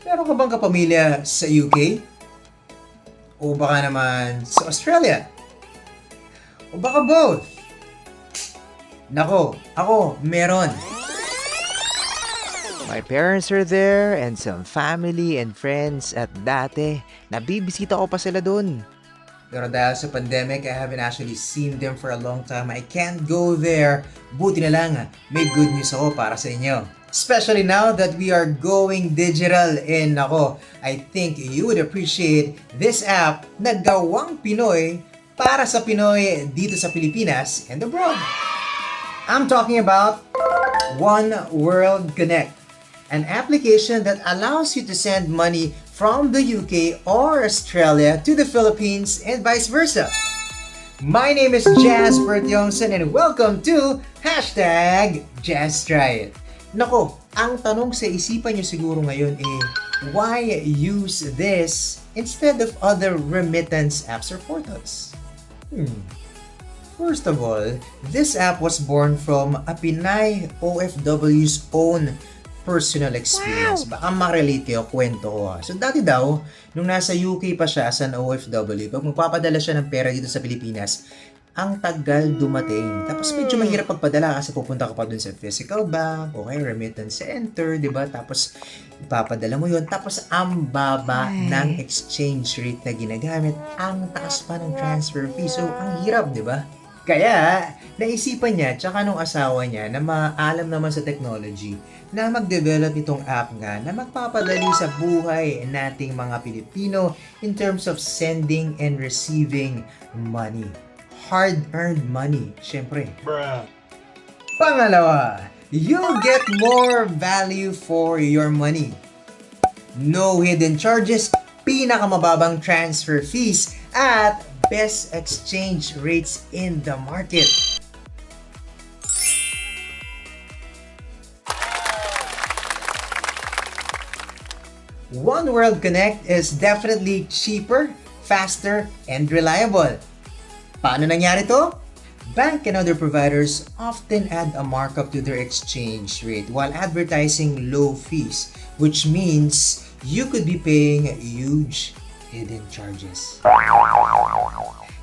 Meron ka bang kapamilya sa UK? O baka naman sa Australia? O baka both? Nako, ako, meron. My parents are there and some family and friends at dati, nabibisita ko pa sila dun. Pero dahil sa pandemic, I haven't actually seen them for a long time. I can't go there. Buti na lang, may good news ako para sa inyo. Especially now that we are going digital. And ako, I think you would appreciate this app na gawang Pinoy para sa Pinoy dito sa Pilipinas and abroad. I'm talking about One World Connect, an application that allows you to send money from the UK or Australia to the Philippines and vice versa. My name is Jazper Tiongson and welcome to #JazTryIt. Nako, ang tanong sa isipan nyo siguro ngayon why use this instead of other remittance apps or portals? First of all, this app was born from a Pinay OFW's own personal experience. Baka makarelate kayo, kwento ko So dati daw, nung nasa UK pa siya as an OFW, pag magpapadala siya ng pera dito sa Pilipinas, ang tagal dumating. Tapos medyo mahirap pagpadala kasi pupunta ka pa dun sa physical bank o kaya remittance center, di ba? Tapos ipapadala mo yun. Tapos ang baba ng exchange rate na ginagamit, ang taas pa ng transfer fee. So ang hirap, di ba? Kaya, naisipan niya tsaka nung asawa niya na maalam naman sa technology na mag-develop itong app nga na magpapadali sa buhay nating mga Pilipino in terms of sending and receiving money. Hard-earned money, syempre. Pangalawa, you'll get more value for your money. No hidden charges, pinakamababang transfer fees, at best exchange rates in the market. One World Connect is definitely cheaper, faster, and reliable. Paano nangyari to? Bank and other providers often add a markup to their exchange rate while advertising low fees, which means you could be paying huge hidden charges.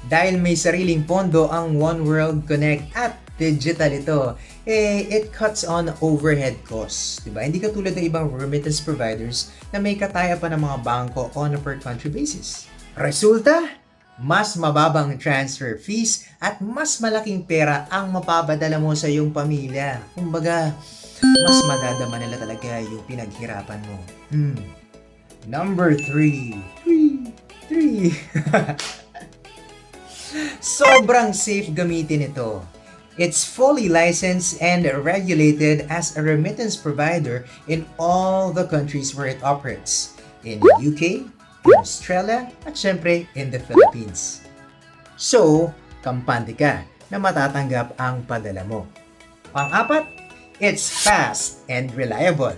Dahil may sariling pondo ang One World Connect at digital ito, it cuts on overhead costs. Diba? Hindi katulad ng ibang remittance providers na may kataya pa ng mga bangko on a per country basis. Resulta? Mas mababang transfer fees at mas malaking pera ang mapapadala mo sa iyong pamilya. Kumbaga, mas madadama nila talaga yung pinaghirapan mo. Number 3. Sobrang safe gamitin ito. It's fully licensed and regulated as a remittance provider in all the countries where it operates. In the UK, in Australia, at syempre in the Philippines. So, kampante ka na matatanggap ang padala mo. Pang-apat, it's fast and reliable.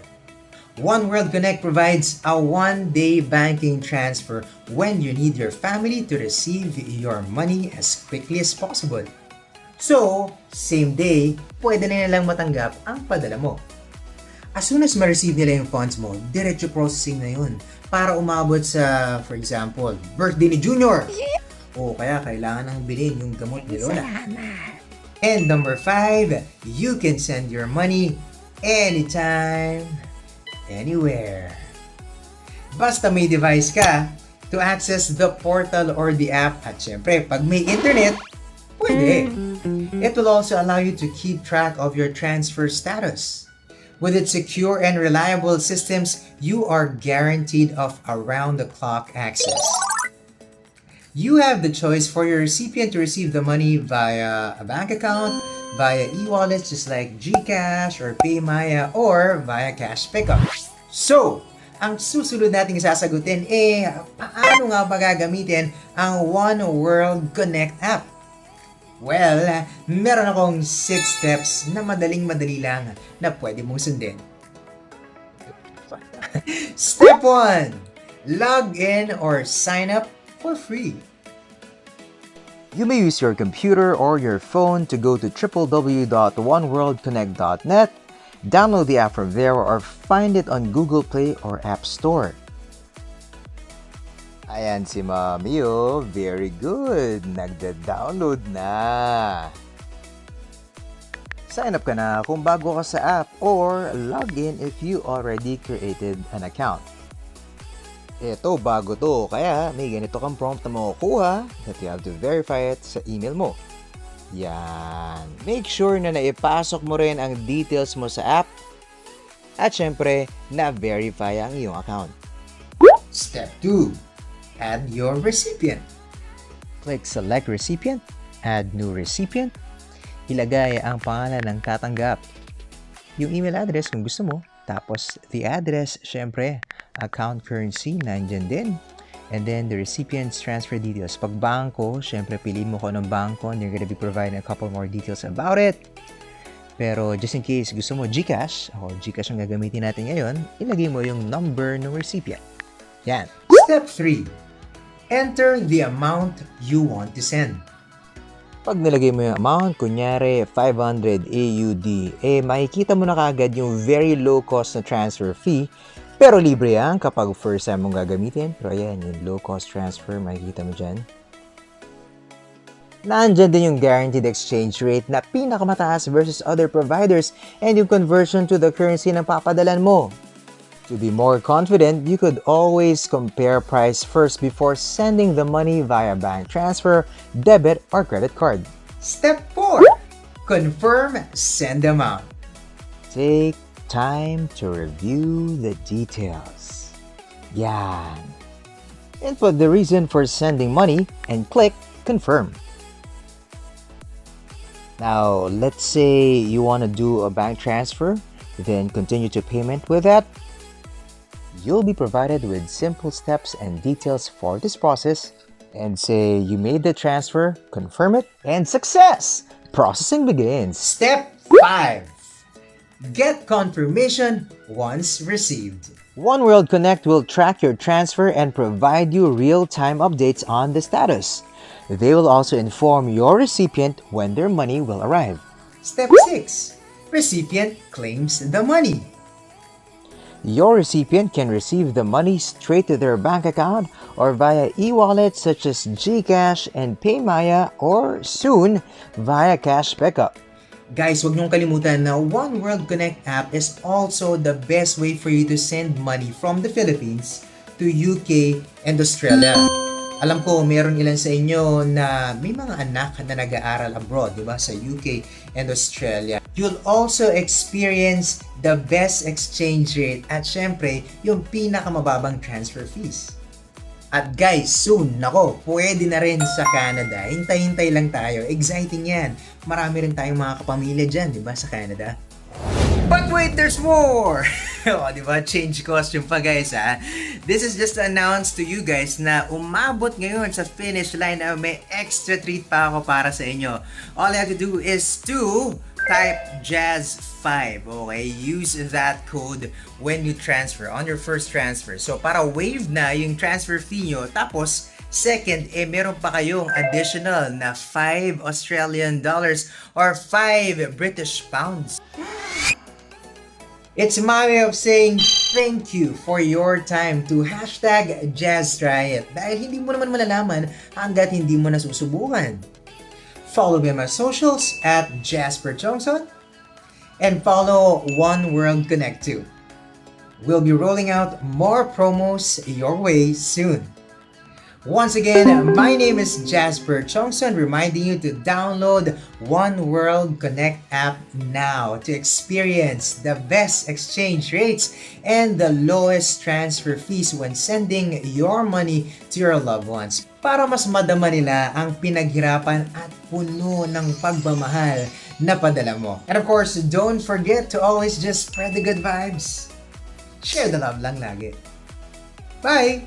One World Connect provides a one-day banking transfer when you need your family to receive your money as quickly as possible. So, same day, pwede na nilang matanggap ang padala mo. As soon as ma-receive nila yung funds mo, diretso processing na yun para umabot sa, for example, birthday ni Junior. O kaya kailangan nang bilhin yung gamot ni Lola. And number 5, you can send your money anytime, anywhere. Basta may device ka to access the portal or the app at syempre, pag may internet, pwede. It will also allow you to keep track of your transfer status. With its secure and reliable systems, you are guaranteed of around-the-clock access. You have the choice for your recipient to receive the money via a bank account, via e-wallets just like GCash or PayMaya, or via cash pickup. So, ang susunod nating sasagutin paano nga ba gagamitin ang One World Connect app? Well, meron akong 6 steps na madaling-madali lang na pwede mong sundin. Step 1. Log in or sign up for free. You may use your computer or your phone to go to www.oneworldconnect.net Download the app from there or find it on Google Play or App Store. Ayan si Mami, oh. Very good. Nagda-download na. Sign up ka na kung bago ka sa app or log in if you already created an account. Ito, bago to, kaya may ganito kang prompt na makukuha that you have to verify it sa email mo. Yan. Make sure na naipasok mo rin ang details mo sa app at syempre, na-verify ang iyong account. Step 2. Add your recipient. Click Select Recipient, Add New Recipient. Ilagay ang pangalan ng tatanggap. Yung email address kung gusto mo. Tapos, the address, syempre, account currency, nandyan din. And then, the recipient's transfer details. Pag bangko, syempre, piliin mo ko ng bangko and you're gonna be providing a couple more details about it. Pero, just in case gusto mo GCash, o GCash ang gagamitin natin ngayon, ilagay mo yung number ng recipient. Yan. Step 3. Enter the amount you want to send. Pag nilagay mo yung amount, kunyari 500 AUD, makikita mo na kagad yung very low cost na transfer fee. Pero libre yan kapag first time mong gagamitin. Pero ayan, yung low cost transfer, makikita mo dyan. Nandyan din yung guaranteed exchange rate na pinakamataas versus other providers and yung conversion to the currency na papadalan mo. To be more confident, you could always compare price first before sending the money via bank transfer, debit, or credit card. Step 4. Confirm send amount. Take time to review the details. Yan. Input the reason for sending money and click Confirm. Now, let's say you want to do a bank transfer, then continue to payment with that. You'll be provided with simple steps and details for this process and say you made the transfer, confirm it, and success! Processing begins. Step 5. Get confirmation once received. One World Connect will track your transfer and provide you real-time updates on the status. They will also inform your recipient when their money will arrive. Step 6. Recipient claims the money. Your recipient can receive the money straight to their bank account or via e-wallet such as GCash and PayMaya or soon via cash pickup. Guys, huwag niyong kalimutan na One World Connect app is also the best way for you to send money from the Philippines to UK and Australia. Alam ko, meron ilan sa inyo na may mga anak na nag-aaral abroad, di ba, sa UK and Australia. You'll also experience the best exchange rate at syempre, yung pinakamababang transfer fees. At guys, soon, nako, pwede na rin sa Canada. Hintay-hintay lang tayo. Exciting yan. Marami rin tayong mga kapamilya dyan, di ba, sa Canada? But wait, there's more! O, di ba? Change costume pa, guys, ha? This is just to announce to you guys na umabot ngayon sa finish line na may extra treat pa ako para sa inyo. All you have to do is to type Jazz5, okay? Use that code when you transfer, on your first transfer. So, para waived na yung transfer fee nyo, tapos, second, meron pa kayong additional na 5 Australian dollars or 5 British pounds. It's my way of saying thank you for your time to hashtag JazTryIt dahil hindi mo naman malalaman hanggat hindi mo nasusubukan. Follow me on my socials at Jazper Tiongson and follow One World Connect too. We'll be rolling out more promos your way soon. Once again, my name is Jasper Tiongson, reminding you to download One World Connect app now to experience the best exchange rates and the lowest transfer fees when sending your money to your loved ones para mas madama nila ang pinaghirapan at puno ng pagmamahal na padala mo. And of course, don't forget to always just spread the good vibes. Share the love lang lagi. Bye!